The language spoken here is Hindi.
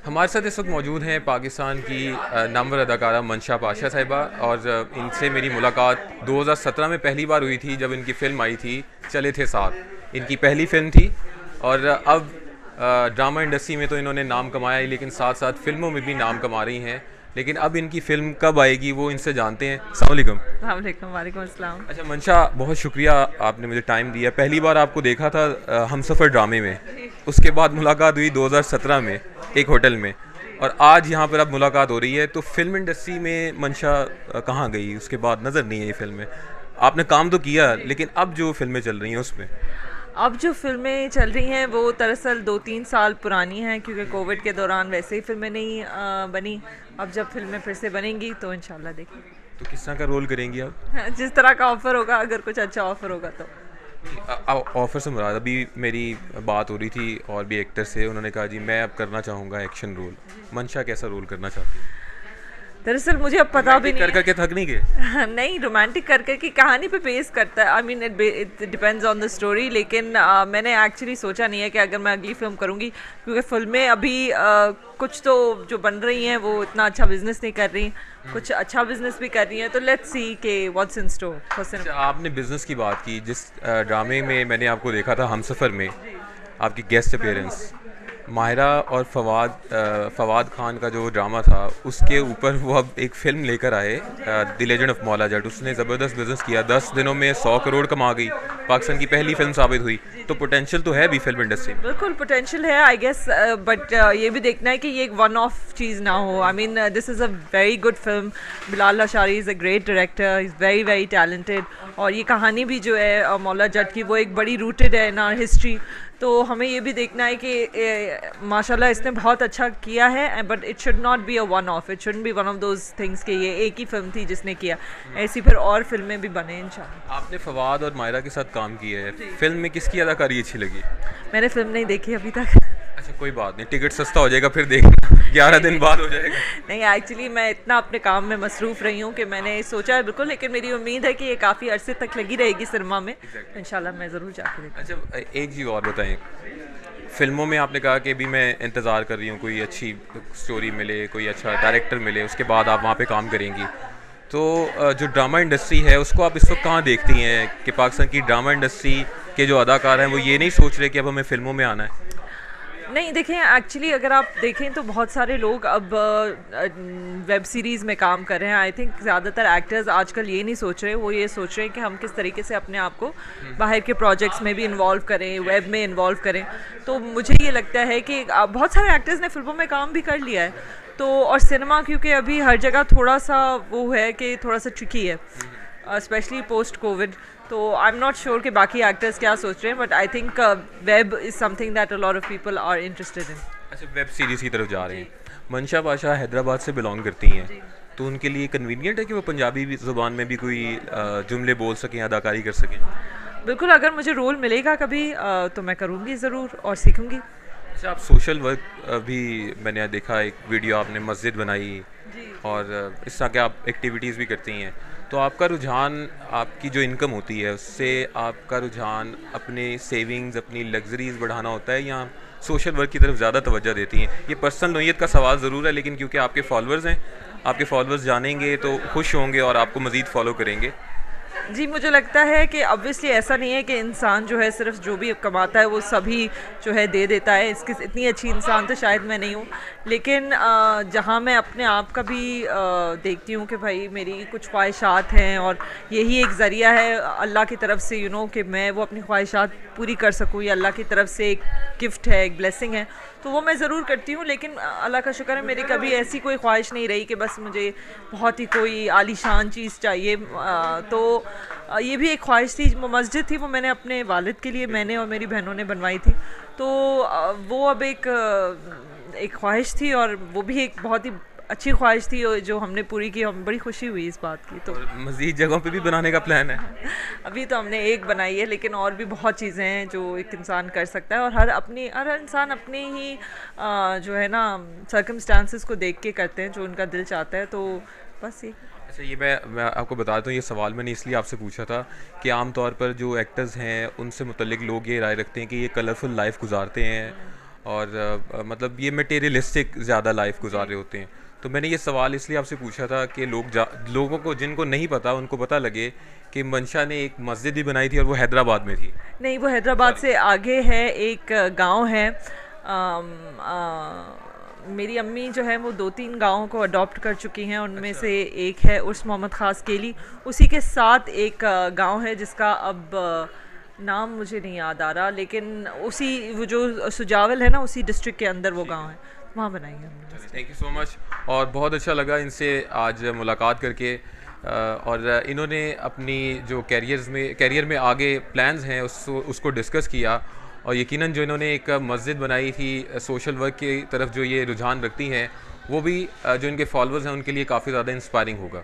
हमारे साथ इस वक्त मौजूद हैं पाकिस्तान की नामवर अदाकारा मंशा पाशा साहिबा, और इनसे मेरी मुलाकात 2017 में पहली बार हुई थी जब इनकी फ़िल्म आई थी चले थे साथ। इनकी पहली फ़िल्म थी और अब ड्रामा इंडस्ट्री में तो इन्होंने नाम कमाया ही, लेकिन साथ साथ फ़िल्मों में भी नाम कमा रही हैं। लेकिन अब इनकी फ़िल्म कब आएगी वो इनसे जानते हैं। अस्सलाम वालेकुम। वालेकुम वालेकुम अस्सलाम। अच्छा मंशा, बहुत शुक्रिया आपने मुझे टाइम दिया। पहली बार आपको देखा था हमसफ़र ड्रामे में, उसके बाद मुलाकात हुई 2017 में एक होटल में, और आज यहाँ पर अब मुलाकात हो रही है। तो फिल्म इंडस्ट्री में मंशा कहाँ गई? उसके बाद नज़र नहीं है ये फिल्में। आपने काम तो किया, लेकिन अब जो फिल्में चल रही हैं उसमें। अब जो फ़िल्में चल रही हैं वो दरअसल 2-3 साल पुरानी हैं, क्योंकि कोविड के दौरान वैसे ही फ़िल्में नहीं बनी। अब जब फ़िल्में फिर से बनेंगी तो इंशाल्लाह देखेंगे। तो किस तरह का रोल करेंगी आप? जिस तरह का ऑफ़र होगा, अगर कुछ अच्छा ऑफ़र होगा तो। ऑफ़र से मुराद, अभी मेरी बात हो रही थी और भी एक्टर से, उन्होंने कहा जी मैं अब करना चाहूँगा एक्शन रोल। मंशा कैसा रोल करना चाहती है? दरअसल मुझे अब पता भी रोमांटिक नहीं कर है। करके थक नहीं गए? नहीं, रोमांटिक कर कर की कहानी पे बेस करता है। I mean it depends on the story. लेकिन मैंने एक्चुअली सोचा नहीं है कि अगर मैं अगली फ़िल्म करूँगी, क्योंकि फ़िल्में अभी कुछ तो जो बन रही हैं वो इतना अच्छा बिजनेस नहीं कर रही, कुछ अच्छा बिजनेस भी कर रही हैं। तो लेट्स सी के व्हाट्स इन स्टोर फॉर अच्छा, सिनेमा। आपने बिज़नेस की बात की। जिस ड्रामे में मैंने आपको देखा था हमसफ़र में, आपकी गेस्ट अपीयरेंस माहिरा और फवाद खान का जो ड्रामा था, उसके ऊपर वो अब एक फ़िल्म लेकर आए, the legend of Maula Jatt. उसने ज़बरदस्त बिज़नेस किया, 10 दिनों में 100 करोड़ कमा गई, पाकिस्तान की पहली फ़िल्म साबित हुई। तो पोटेंशियल तो है भी फिल्म इंडस्ट्री में। बिल्कुल पोटेंशियल है आई गेस, बट ये भी देखना है कि ये एक वन ऑफ चीज़ ना हो। I mean this is a very good film. Bilal Lashari is a great director, is very very talented. और ये कहानी भी जो है मौला जट की, वो एक बड़ी रूटेड है इन आवर हिस्ट्री। तो हमें ये भी देखना है कि माशाल्लाह इसने बहुत अच्छा किया है, but it should not be a one of, it shouldn't be one of those things कि ये एक ही फिल्म थी जिसने किया। ऐसी फिर और फिल्में भी बने इंशाल्लाह। आपने फवाद और माहिरा के साथ काम किया है, फ़िल्म में किसकी अदाकारी अच्छी लगी? मैंने फिल्म नहीं देखी अभी तक। अच्छा कोई बात नहीं, टिकट सस्ता हो जाएगा फिर देखना। 11 दिन बाद हो जाएगा। नहीं, एक्चुअली मैं इतना अपने काम में मसरूफ़ रही हूँ कि मैंने सोचा है बिल्कुल, लेकिन मेरी उम्मीद है कि ये काफ़ी अरसे तक लगी रहेगी सिनेमा में। तो इंशाल्लाह मैं ज़रूर जाके देखूँ। अच्छा एक चीज़ और बताएं, फ़िल्मों में आपने कहा कि अभी मैं इंतज़ार कर रही हूँ कोई अच्छी स्टोरी मिले, कोई अच्छा डायरेक्टर मिले, उसके बाद आप वहाँ पे काम करेंगी। तो जो ड्रामा इंडस्ट्री है उसको आप इस वक्त कहाँ देखती हैं कि पाकिस्तान की ड्रामा इंडस्ट्री के जो अदाकार हैं वो ये नहीं सोच रहे कि अब हमें फ़िल्मों में आना है? नहीं, देखें एक्चुअली अगर आप देखें तो बहुत सारे लोग अब वेब सीरीज़ में काम कर रहे हैं। आई थिंक ज़्यादातर एक्टर्स आजकल ये नहीं सोच रहे, वो ये सोच रहे हैं कि हम किस तरीके से अपने आप को बाहर के प्रोजेक्ट्स में भी इन्वॉल्व करें, वेब में इन्वॉल्व करें। तो मुझे ये लगता है कि बहुत सारे एक्टर्स ने फिल्मों में काम भी कर लिया है। तो और सिनेमा क्योंकि अभी हर जगह थोड़ा सा वो है कि थोड़ा सा ट्रिकी है, स्पेशली पोस्ट कोविड। तो आई एम नॉट श्योर कि बाकी एक्टर्स क्या सोच रहे हैं, but I think web is something that a lot of people are interested in. अच्छा, वेब सीरीज़ की तरफ जा रहे हैं। मंशा पाशा हैदराबाद से बिलोंग करती हैं, तो उनके लिए कन्वीनियंट है कि वो पंजाबी ज़ुबान में भी कोई जुमले बोल सकें, अदाकारी कर सकें? बिल्कुल, अगर मुझे रोल मिलेगा कभी तो मैं करूँगी ज़रूर और सीखूँगी। अच्छा, आप सोशल वर्क भी मैंने देखा, एक वीडियो आपने मस्जिद बनाई और इस तरह के आप एक्टिविटीज़ भी करती हैं। तो आपका रुझान, आपकी जो इनकम होती है उससे आपका रुझान अपने सेविंग्स, अपनी लग्जरीज़ बढ़ाना होता है, या सोशल वर्क की तरफ ज़्यादा तवज्जो देती हैं? ये पर्सनल नोयत का सवाल ज़रूर है, लेकिन क्योंकि आपके फॉलोअर्स हैं, आपके फॉलोअर्स जानेंगे तो खुश होंगे और आपको मज़ीद फॉलो करेंगे। जी, मुझे लगता है कि ऑब्वियसली ऐसा नहीं है कि इंसान जो है सिर्फ जो भी कमाता है वो सभी जो है दे देता है। इसकी इतनी अच्छी इंसान तो शायद मैं नहीं हूँ, लेकिन जहाँ मैं अपने आप का भी देखती हूँ कि भाई मेरी कुछ ख्वाहिशात हैं और यही एक ज़रिया है अल्लाह की तरफ से कि मैं वो अपनी ख्वाहिशात पूरी कर सकूँ। ये अल्लाह की तरफ से एक गिफ्ट है, एक ब्लेसिंग है, तो वो मैं ज़रूर करती हूँ। लेकिन अल्लाह का शुक्र है मेरी कभी ऐसी कोई ख्वाहिश नहीं रही कि बस मुझे बहुत ही कोई आलीशान चीज़ चाहिए। तो ये भी एक ख्वाहिश थी, वो मस्जिद थी, वो मैंने अपने वालिद के लिए, मैंने और मेरी बहनों ने बनवाई थी। तो वो अब एक ख्वाहिश थी, और वो भी एक बहुत ही अच्छी ख्वाहिश थी और जो हमने पूरी की। हम बड़ी खुशी हुई इस बात की। तो और मज़ीद जगहों पे भी बनाने का प्लान है? अभी तो हमने एक बनाई है, लेकिन और भी बहुत चीज़ें हैं जो एक इंसान कर सकता है, और हर इंसान अपने ही जो है ना सर्कमस्टांसिस को देख के करते हैं जो उनका दिल चाहता है। तो बस ये। अच्छा, ये मैं आपको बता दूँ, ये सवाल मैंने इसलिए आपसे पूछा था कि आम तौर पर जो एक्टर्स हैं उनसे मुतल्लिक लोग ये राय रखते हैं कि ये कलरफुल लाइफ गुजारते हैं और मतलब ये मटेरियलिस्टिक ज़्यादा लाइफ गुजार रहे होते हैं। तो मैंने ये सवाल इसलिए आपसे पूछा था कि लोगों को जिनको नहीं पता उनको पता लगे कि मंशा ने एक मस्जिद भी बनाई थी और वो हैदराबाद में थी। नहीं, वो हैदराबाद से आगे है, एक गांव है। मेरी अम्मी जो है वो 2-3 गाँवों को अडॉप्ट कर चुकी हैं, उनमें अच्छा। से एक है उर्स मोहम्मद ख़ास केली। उसी के साथ एक गांव है जिसका अब नाम मुझे नहीं याद आ रहा, लेकिन उसी वो जो सुजावल है ना, उसी डिस्ट्रिक्ट के अंदर वो गांव है, वहाँ बनाई है हमने। Thank you so much. और बहुत अच्छा लगा इनसे आज मुलाकात करके। और इन्होंने अपनी जो कैरियर में आगे प्लान्स हैं उसको डिस्कस किया। और यकीनन जो इन्होंने एक मस्जिद बनाई थी, सोशल वर्क की तरफ जो ये रुझान रखती हैं, वो भी जो इनके फॉलोअर्स हैं उनके लिए काफ़ी ज़्यादा इंस्पायरिंग होगा।